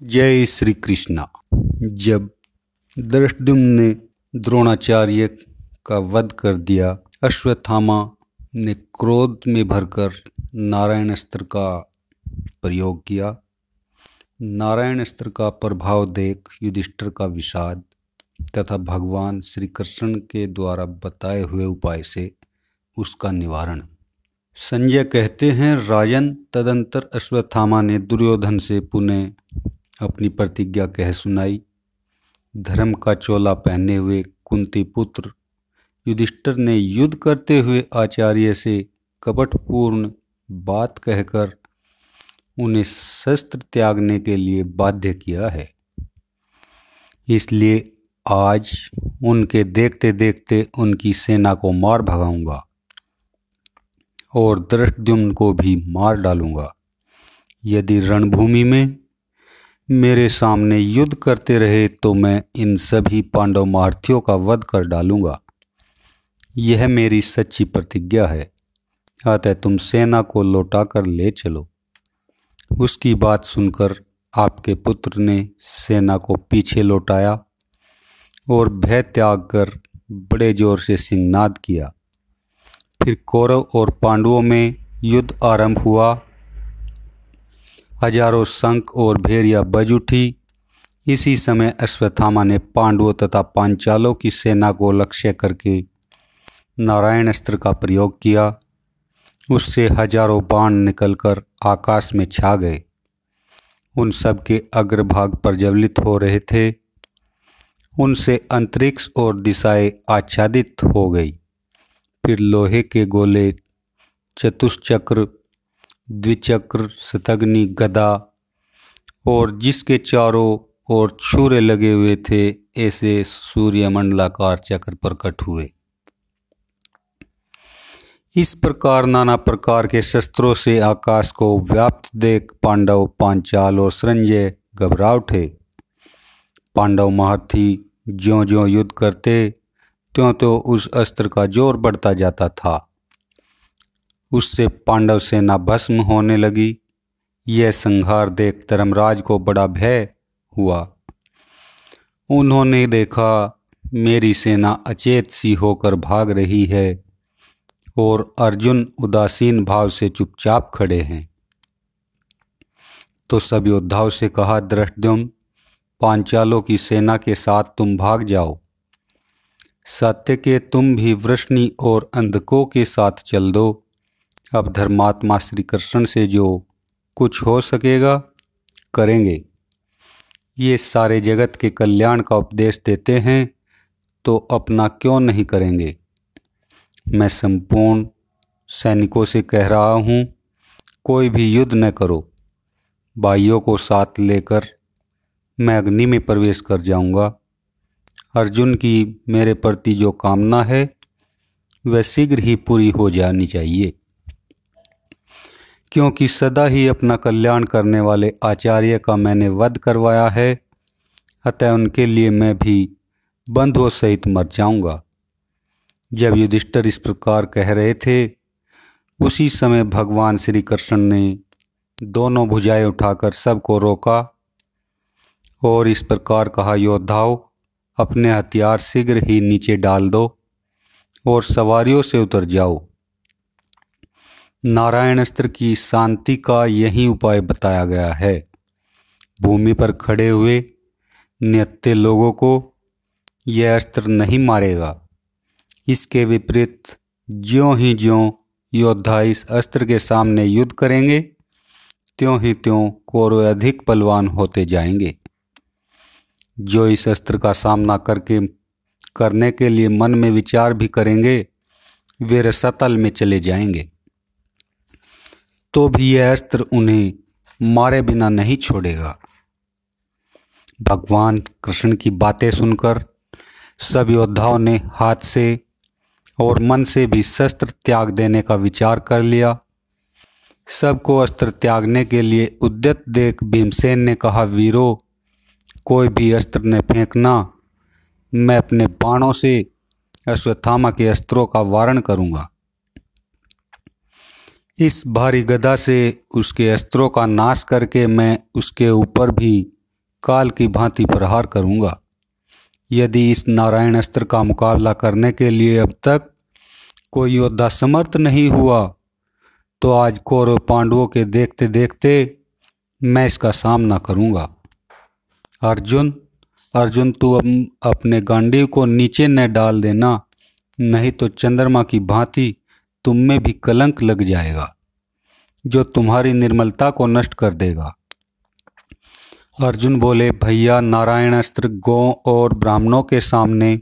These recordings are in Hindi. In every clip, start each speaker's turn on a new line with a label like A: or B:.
A: जय श्री कृष्णा। जब धृष्टद्युम्न ने द्रोणाचार्य का वध कर दिया, अश्वत्थामा ने क्रोध में भरकर नारायण अस्त्र का प्रयोग किया। नारायण अस्त्र का प्रभाव देख युधिष्ठिर का विषाद तथा भगवान श्री कृष्ण के द्वारा बताए हुए उपाय से उसका निवारण। संजय कहते हैं, राजन, तदंतर अश्वत्थामा ने दुर्योधन से पुनः अपनी प्रतिज्ञा कह सुनाई। धर्म का चोला पहने हुए कुंती पुत्र युधिष्ठिर ने युद्ध करते हुए आचार्य से कपटपूर्ण बात कहकर उन्हें शस्त्र त्यागने के लिए बाध्य किया है। इसलिए आज उनके देखते देखते उनकी सेना को मार भगाऊंगा और धृष्टद्युम्न को भी मार डालूंगा। यदि रणभूमि में मेरे सामने युद्ध करते रहे तो मैं इन सभी पांडव महारथियों का वध कर डालूंगा। यह मेरी सच्ची प्रतिज्ञा है। अतः तुम सेना को लौटा कर ले चलो। उसकी बात सुनकर आपके पुत्र ने सेना को पीछे लौटाया और भय त्याग कर बड़े जोर से सिंहनाद किया। फिर कौरव और पांडवों में युद्ध आरंभ हुआ। हजारों शंख और भेरियां बज उठी। इसी समय अश्वत्थामा ने पांडवों तथा पांचालों की सेना को लक्ष्य करके नारायण अस्त्र का प्रयोग किया। उससे हजारों बाण निकलकर आकाश में छा गए। उन सब के अग्रभाग प्रज्वलित हो रहे थे। उनसे अंतरिक्ष और दिशाएं आच्छादित हो गई। फिर लोहे के गोले, चतुष्चक्र, द्विचक्र, शतघ्नी, गदा और जिसके चारों ओर छुरे लगे हुए थे, ऐसे सूर्यमंडलाकार चक्र प्रकट हुए। इस प्रकार नाना प्रकार के शस्त्रों से आकाश को व्याप्त देख पांडव, पांचाल और संजय घबरा उठे। पांडव महारथी ज्यों-ज्यों युद्ध करते त्यों-त्यों उस अस्त्र का जोर बढ़ता जाता था। उससे पांडव सेना भस्म होने लगी। यह संहार देख धर्मराज को बड़ा भय हुआ। उन्होंने देखा मेरी सेना अचेत सी होकर भाग रही है और अर्जुन उदासीन भाव से चुपचाप खड़े हैं। तो सब योद्धाओं से कहा, धृष्टद्युम्न, पांचालों की सेना के साथ तुम भाग जाओ। सात्यकी, तुम भी वृष्णि और अंधकों के साथ चल दो। अब धर्मात्मा श्री कृष्ण से जो कुछ हो सकेगा करेंगे। ये सारे जगत के कल्याण का उपदेश देते हैं तो अपना क्यों नहीं करेंगे। मैं संपूर्ण सैनिकों से कह रहा हूँ, कोई भी युद्ध न करो। भाइयों को साथ लेकर मैं अग्नि में प्रवेश कर जाऊँगा। अर्जुन की मेरे प्रति जो कामना है वह शीघ्र ही पूरी हो जानी चाहिए, क्योंकि सदा ही अपना कल्याण करने वाले आचार्य का मैंने वध करवाया है। अतः उनके लिए मैं भी बंधुओं सहित मर जाऊंगा। जब युधिष्ठिर इस प्रकार कह रहे थे, उसी समय भगवान श्री कृष्ण ने दोनों भुजाएं उठाकर सबको रोका और इस प्रकार कहा, योद्धाओं, अपने हथियार शीघ्र ही नीचे डाल दो और सवारियों से उतर जाओ। नारायण अस्त्र की शांति का यही उपाय बताया गया है। भूमि पर खड़े हुए निहत्थे लोगों को यह अस्त्र नहीं मारेगा। इसके विपरीत ज्यों ही ज्यों योद्धा इस अस्त्र के सामने युद्ध करेंगे त्यों ही त्यों कौरव अधिक बलवान होते जाएंगे। जो इस अस्त्र का सामना करने के लिए मन में विचार भी करेंगे वे रसातल में चले जाएंगे। तो भी यह अस्त्र उन्हें मारे बिना नहीं छोड़ेगा। भगवान कृष्ण की बातें सुनकर सब योद्धाओं ने हाथ से और मन से भी शस्त्र त्याग देने का विचार कर लिया। सबको अस्त्र त्यागने के लिए उद्यत देख भीमसेन ने कहा, वीरों, कोई भी अस्त्र न फेंकना। मैं अपने बाणों से अश्वत्थामा के अस्त्रों का वारण करूंगा। इस भारी गदा से उसके अस्त्रों का नाश करके मैं उसके ऊपर भी काल की भांति प्रहार करूंगा। यदि इस नारायण अस्त्र का मुकाबला करने के लिए अब तक कोई योद्धा समर्थ नहीं हुआ तो आज कौरव पांडवों के देखते देखते मैं इसका सामना करूंगा। अर्जुन, अर्जुन तू अपने गांडीव को नीचे न डाल देना, नहीं तो चंद्रमा की भांति तुम में भी कलंक लग जाएगा जो तुम्हारी निर्मलता को नष्ट कर देगा। अर्जुन बोले, भैया नारायण अस्त्र गौ और ब्राह्मणों के सामने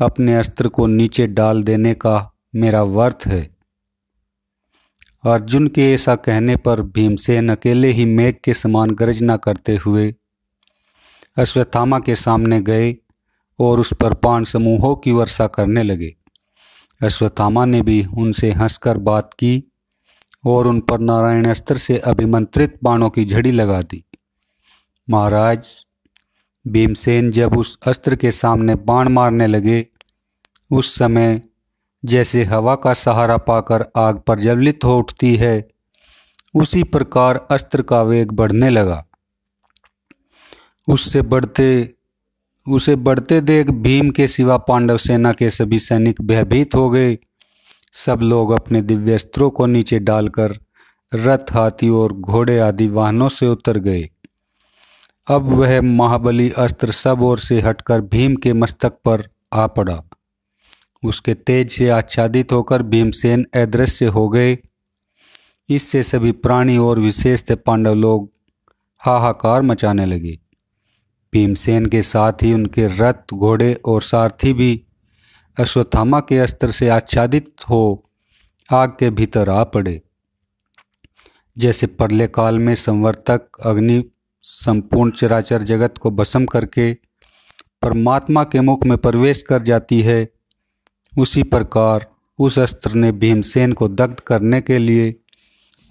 A: अपने अस्त्र को नीचे डाल देने का मेरा व्रत है। अर्जुन के ऐसा कहने पर भीमसेन अकेले ही मेघ के समान गर्जना करते हुए अश्वत्थामा के सामने गए और उस पर बाण समूहों की वर्षा करने लगे। अश्वत्थामा ने भी उनसे हंसकर बात की और उन पर नारायण अस्त्र से अभिमंत्रित बाणों की झड़ी लगा दी। महाराज, भीमसेन जब उस अस्त्र के सामने बाण मारने लगे उस समय जैसे हवा का सहारा पाकर आग प्रज्वलित हो उठती है, उसी प्रकार अस्त्र का वेग बढ़ने लगा। उसे बढ़ते देख भीम के सिवा पांडव सेना के सभी सैनिक भयभीत हो गए। सब लोग अपने दिव्यास्त्रों को नीचे डालकर रथ, हाथी और घोड़े आदि वाहनों से उतर गए। अब वह महाबली अस्त्र सब ओर से हटकर भीम के मस्तक पर आ पड़ा। उसके तेज से आच्छादित होकर भीमसेन अदृश्य हो गए। इससे सभी प्राणी और विशेषतः पांडव लोग हाहाकार मचाने लगे। भीमसेन के साथ ही उनके रथ, घोड़े और सारथी भी अश्वत्थामा के अस्त्र से आच्छादित हो आग के भीतर आ पड़े। जैसे प्रलय काल में संवर्तक अग्नि संपूर्ण चराचर जगत को भस्म करके परमात्मा के मुख में प्रवेश कर जाती है, उसी प्रकार उस अस्त्र ने भीमसेन को दग्ध करने के लिए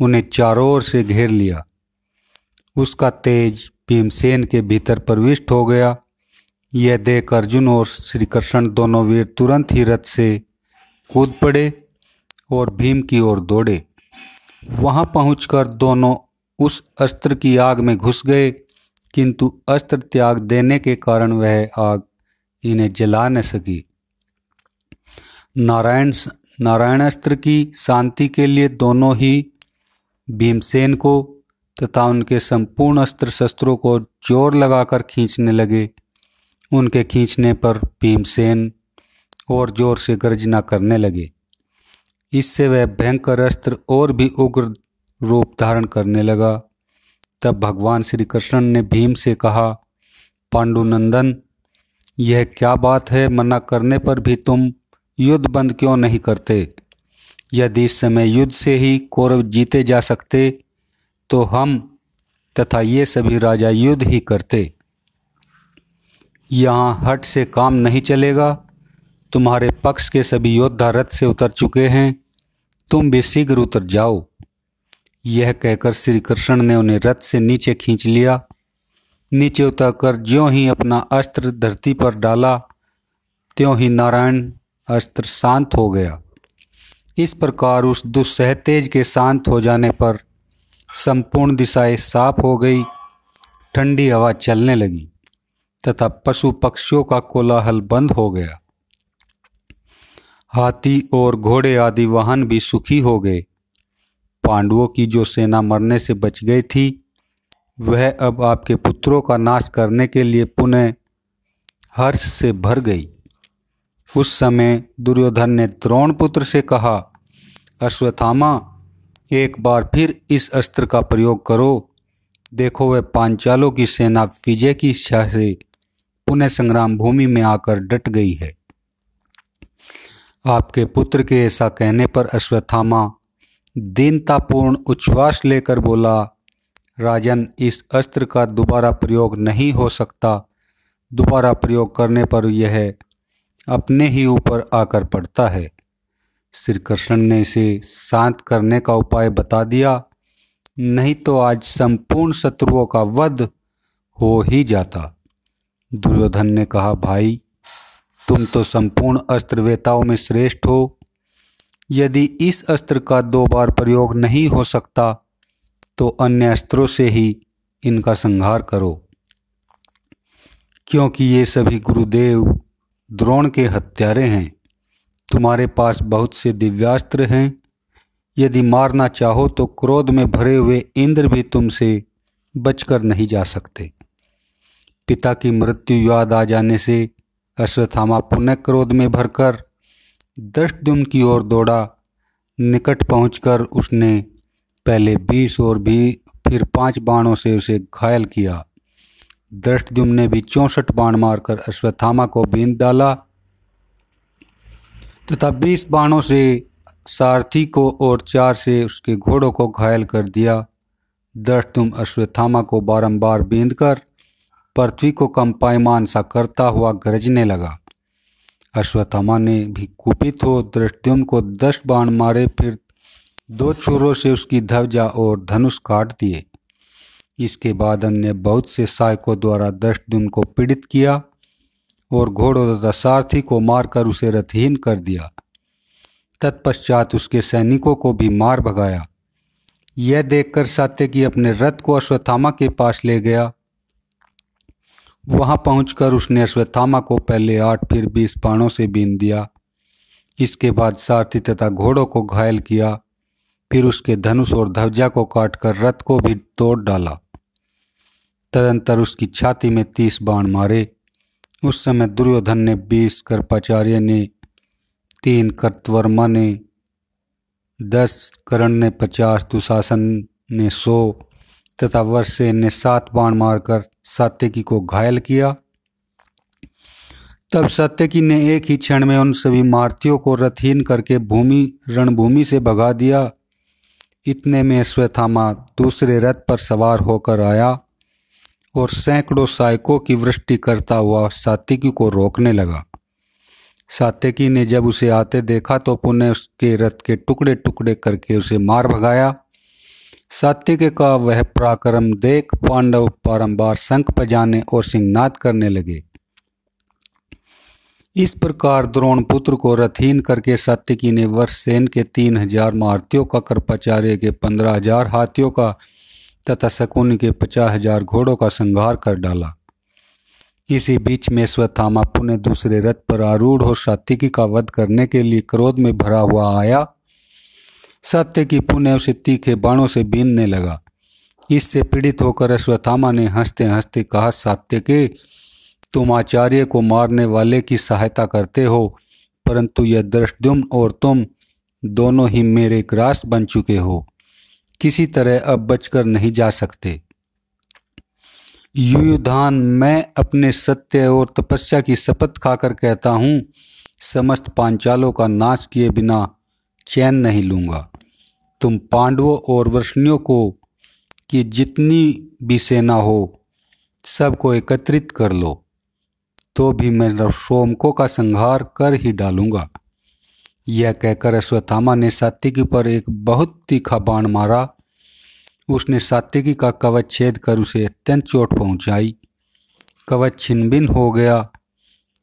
A: उन्हें चारों ओर से घेर लिया। उसका तेज भीमसेन के भीतर प्रविष्ट हो गया। यह देख अर्जुन और श्री कृष्ण दोनों वीर तुरंत ही रथ से कूद पड़े और भीम की ओर दौड़े। वहां पहुंचकर दोनों उस अस्त्र की आग में घुस गए, किंतु अस्त्र त्याग देने के कारण वह आग इन्हें जला न सकी। नारायण अस्त्र की शांति के लिए दोनों ही भीमसेन को तथा उनके संपूर्ण अस्त्र शस्त्रों को जोर लगाकर खींचने लगे। उनके खींचने पर भीमसेन और जोर से गर्जना करने लगे। इससे वह भयंकर अस्त्र और भी उग्र रूप धारण करने लगा। तब भगवान श्री कृष्ण ने भीम से कहा, पांडुनंदन, यह क्या बात है? मना करने पर भी तुम युद्ध बंद क्यों नहीं करते? यदि इस समय युद्ध से ही कौरव जीते जा सकते तो हम तथा ये सभी राजा युद्ध ही करते। यहाँ हट से काम नहीं चलेगा। तुम्हारे पक्ष के सभी योद्धा रथ से उतर चुके हैं, तुम भी शीघ्र उतर जाओ। यह कहकर श्री कृष्ण ने उन्हें रथ से नीचे खींच लिया। नीचे उतरकर ज्यों ही अपना अस्त्र धरती पर डाला, त्यों ही नारायण अस्त्र शांत हो गया। इस प्रकार उस दुस्सह तेज के शांत हो जाने पर संपूर्ण दिशाएं साफ हो गई, ठंडी हवा चलने लगी तथा पशु पक्षियों का कोलाहल बंद हो गया। हाथी और घोड़े आदि वाहन भी सुखी हो गए। पांडवों की जो सेना मरने से बच गई थी, वह अब आपके पुत्रों का नाश करने के लिए पुनः हर्ष से भर गई। उस समय दुर्योधन ने द्रोण पुत्र से कहा, अश्वत्थामा, एक बार फिर इस अस्त्र का प्रयोग करो। देखो, वह पांचालों की सेना विजय की इच्छा से पुनः संग्राम भूमि में आकर डट गई है। आपके पुत्र के ऐसा कहने पर अश्वत्थामा दीनतापूर्ण उच्छ्वास लेकर बोला, राजन, इस अस्त्र का दोबारा प्रयोग नहीं हो सकता। दोबारा प्रयोग करने पर यह अपने ही ऊपर आकर पड़ता है। श्री कृष्ण ने इसे शांत करने का उपाय बता दिया, नहीं तो आज संपूर्ण शत्रुओं का वध हो ही जाता। दुर्योधन ने कहा, भाई, तुम तो संपूर्ण अस्त्रवेताओं में श्रेष्ठ हो। यदि इस अस्त्र का 2 बार प्रयोग नहीं हो सकता तो अन्य अस्त्रों से ही इनका संहार करो। क्योंकि ये सभी गुरुदेव द्रोण के हत्यारे हैं। तुम्हारे पास बहुत से दिव्यास्त्र हैं। यदि मारना चाहो तो क्रोध में भरे हुए इंद्र भी तुमसे बचकर नहीं जा सकते। पिता की मृत्यु याद आ जाने से अश्वत्थामा पुनः क्रोध में भरकर धृष्टद्युम्न की ओर दौड़ा। निकट पहुंचकर उसने पहले 20 और भी फिर 5 बाणों से उसे घायल किया। धृष्टद्युम्न ने भी 64 बाण मारकर अश्वत्थामा को बींध डाला तथा 20 बाणों से सारथी को और 4 से उसके घोड़ों को घायल कर दिया। धृष्टद्युम्न अश्वत्थामा को बारंबार बींधकर पृथ्वी को कंपायमान सा करता हुआ गरजने लगा। अश्वत्थामा ने भी कुपित हो धृष्टद्युम्न को 10 बाण मारे, फिर 2 छुरों से उसकी ध्वजा और धनुष काट दिए। इसके बाद अन्य बहुत से सहायकों द्वारा धृष्टद्युम्न को पीड़ित किया और घोड़ों तथा सारथी को मारकर उसे रथहीन कर दिया। तत्पश्चात उसके सैनिकों को भी मार भगाया। यह देखकर सात्यकी अपने रथ को अश्वत्थामा के पास ले गया। वहां पहुंचकर उसने अश्वत्थामा को पहले 8 फिर 20 बाणों से बींध दिया। इसके बाद सारथी तथा घोड़ों को घायल किया, फिर उसके धनुष और ध्वजा को काटकर रथ को भी तोड़ डाला। तदंतर उसकी छाती में 30 बाण मारे। उस समय दुर्योधन ने 20, कृपाचार्य ने 3, कृतवर्मा ने 10, कर्ण ने 50, दुशासन ने 100 तथा वृषसेन ने 7 बाण मारकर सात्यकी को घायल किया। तब सात्यकी ने एक ही क्षण में उन सभी मार्तियों को रथहीन करके रणभूमि से भगा दिया। इतने में अश्वत्थामा दूसरे रथ पर सवार होकर आया और सैकड़ों सहायकों की वृष्टि करता हुआ सात्यकी को रोकने लगा। सात्यकी ने जब उसे आते देखा तो पुनः उसके रथ के टुकड़े टुकड़े करके उसे मार भगाया। सात्यकी का वह पराक्रम देख पांडव बारंबार शंख बजाने और सिंहनाद करने लगे। इस प्रकार द्रोण पुत्र को रथहीन करके सात्यकी ने वृषसेन के 3000 महारथियों का, कृपाचार्य के 15000 हाथियों का तथा शकुनि के 50,000 घोड़ों का संहार कर डाला। इसी बीच में अश्वत्थामा पुनः दूसरे रथ पर आरूढ़ हो सात्यकी का वध करने के लिए क्रोध में भरा हुआ आया। सात्यकी पुनः उसे तीखे बाणों से बीनने लगा। इससे पीड़ित होकर अश्वत्थामा ने हंसते हंसते कहा, सात्यकी, तुम आचार्य को मारने वाले की सहायता करते हो, परंतु यह धृष्टद्युम्न और तुम दोनों ही मेरे ग्रास बन चुके हो। किसी तरह अब बचकर नहीं जा सकते। युयुधान, मैं अपने सत्य और तपस्या की शपथ खाकर कहता हूँ, समस्त पांचालों का नाश किए बिना चैन नहीं लूँगा। तुम पांडवों और वृष्णियों को कि जितनी भी सेना हो सबको एकत्रित कर लो, तो भी मैं सोमकों का संहार कर ही डालूंगा। यह कहकर अश्वत्थामा ने सात्यकी पर एक बहुत तीखा बाण मारा। उसने सात्यकी का कवच छेद कर उसे अत्यंत चोट पहुंचाई। कवच छिन्न-भिन्न हो गया।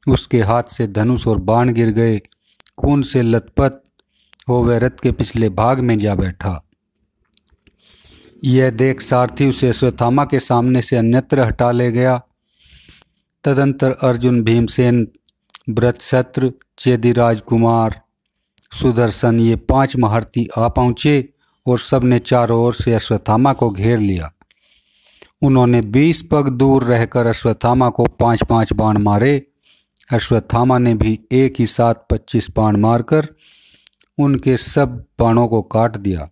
A: उसके हाथ से धनुष और बाण गिर गए। खून से लथपथ हो वह रथ के पिछले भाग में जा बैठा। यह देख सारथी उसे अश्वत्थामा के सामने से अन्यत्र हटा ले गया। तदंतर अर्जुन, भीमसेन, वृत्रशत्रु, चेदी राजकुमार, सुदर्शन, ये 5 महारथी आ पहुँचे और सबने चारों ओर से अश्वत्थामा को घेर लिया। उन्होंने 20 पग दूर रहकर अश्वत्थामा को 5-5 बाण मारे। अश्वत्थामा ने भी एक ही साथ 25 बाण मारकर उनके सब बाणों को काट दिया।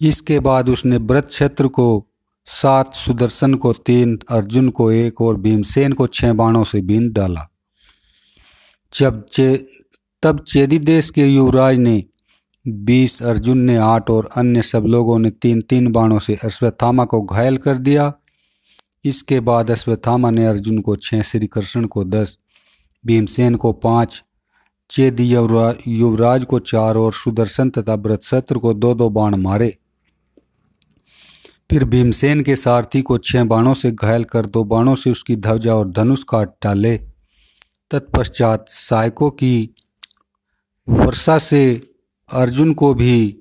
A: इसके बाद उसने वृत्रशत्रु को 7, सुदर्शन को 3, अर्जुन को 1 और भीमसेन को 6 बाणों से बींध डाला। तब चेदी देश के युवराज ने 20, अर्जुन ने 8 और अन्य सब लोगों ने 3-3 बाणों से अश्वत्थामा को घायल कर दिया। इसके बाद अश्वत्थामा ने अर्जुन को 6, श्री कृष्ण को 10, भीमसेन को 5, चेदी युवराज को 4 और सुदर्शन तथा वृत्रशत्रु को 2-2 बाण मारे। फिर भीमसेन के सारथी को 6 बाणों से घायल कर 2 बाणों से उसकी ध्वजा और धनुष काट डाले। तत्पश्चात सहायकों की वर्षा से अर्जुन को भी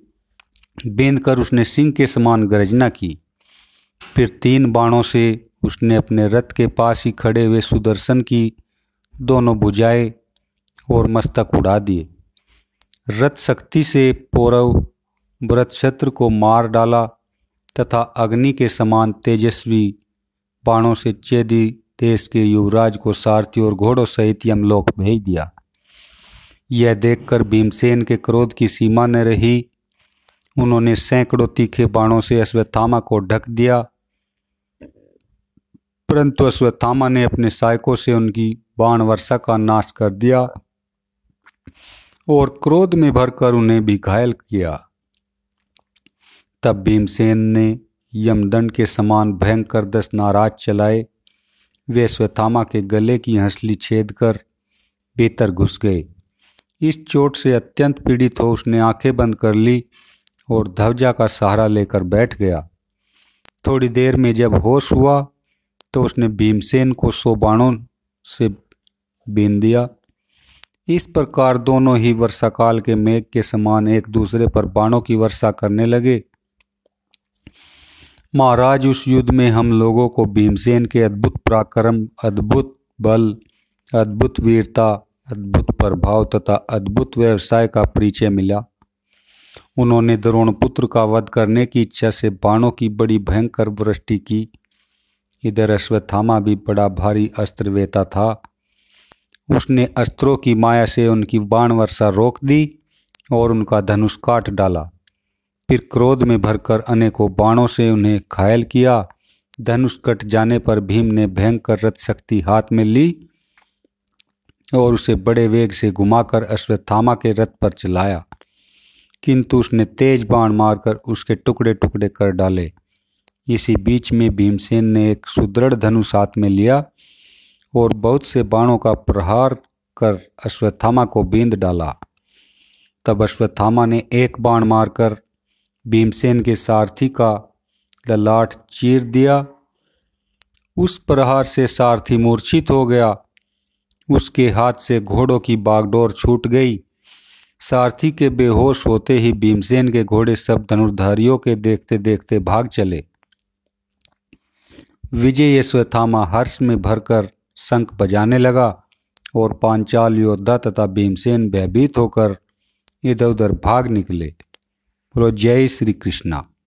A: बींध कर उसने सिंह के समान गर्जना की। फिर 3 बाणों से उसने अपने रथ के पास ही खड़े हुए सुदर्शन की दोनों भुजाएं और मस्तक उड़ा दिए। रथ शक्ति से पौरव वृत्रशत्रु को मार डाला तथा अग्नि के समान तेजस्वी बाणों से चेदी देश के युवराज को सारथी और घोड़ों सहित यमलोक भेज दिया। यह देखकर भीमसेन के क्रोध की सीमा न रही। उन्होंने सैकड़ों तीखे बाणों से अश्वत्थामा को ढक दिया, परंतु अश्वत्थामा ने अपने सहायकों से उनकी बाण वर्षा का नाश कर दिया और क्रोध में भरकर उन्हें भी घायल किया। तब भीमसेन ने यमदंड के समान भयंकर 10 नाराज चलाए। वे अश्वत्थामा के गले की हंसली छेद कर भीतर घुस गए। इस चोट से अत्यंत पीड़ित हो उसने आंखें बंद कर ली और ध्वजा का सहारा लेकर बैठ गया। थोड़ी देर में जब होश हुआ तो उसने भीमसेन को 100 बाणों से बीन दिया। इस प्रकार दोनों ही वर्षाकाल के मेघ के समान एक दूसरे पर बाणों की वर्षा करने लगे। महाराज, उस युद्ध में हम लोगों को भीमसेन के अद्भुत पराक्रम, अद्भुत बल, अद्भुत वीरता, अद्भुत प्रभाव तथा अद्भुत व्यवसाय का परिचय मिला। उन्होंने द्रोणपुत्र का वध करने की इच्छा से बाणों की बड़ी भयंकर वृष्टि की। इधर अश्वत्थामा भी बड़ा भारी अस्त्र वेता था। उसने अस्त्रों की माया से उनकी बाण वर्षा रोक दी और उनका धनुष काट डाला। फिर क्रोध में भरकर अनेकों बाणों से उन्हें घायल किया। धनुष कट जाने पर भीम ने भयंकर रथ शक्ति हाथ में ली और उसे बड़े वेग से घुमाकर अश्वत्थामा के रथ पर चलाया, किंतु उसने तेज बाण मारकर उसके टुकड़े टुकड़े कर डाले। इसी बीच में भीमसेन ने एक सुदृढ़ धनुष हाथ में लिया और बहुत से बाणों का प्रहार कर अश्वत्थामा को बींध डाला। तब अश्वत्थामा ने एक बाण मारकर भीमसेन के सारथी का ललाट चीर दिया। उस प्रहार से सारथी मूर्छित हो गया। उसके हाथ से घोड़ों की बागडोर छूट गई। सारथी के बेहोश होते ही भीमसेन के घोड़े सब धनुर्धारियों के देखते देखते भाग चले। विजयी अश्वत्थामा हर्ष में भरकर शंख बजाने लगा और पांचाल योद्धा तथा भीमसेन भयभीत होकर इधर उधर भाग निकले। बोलो जय श्री कृष्णा।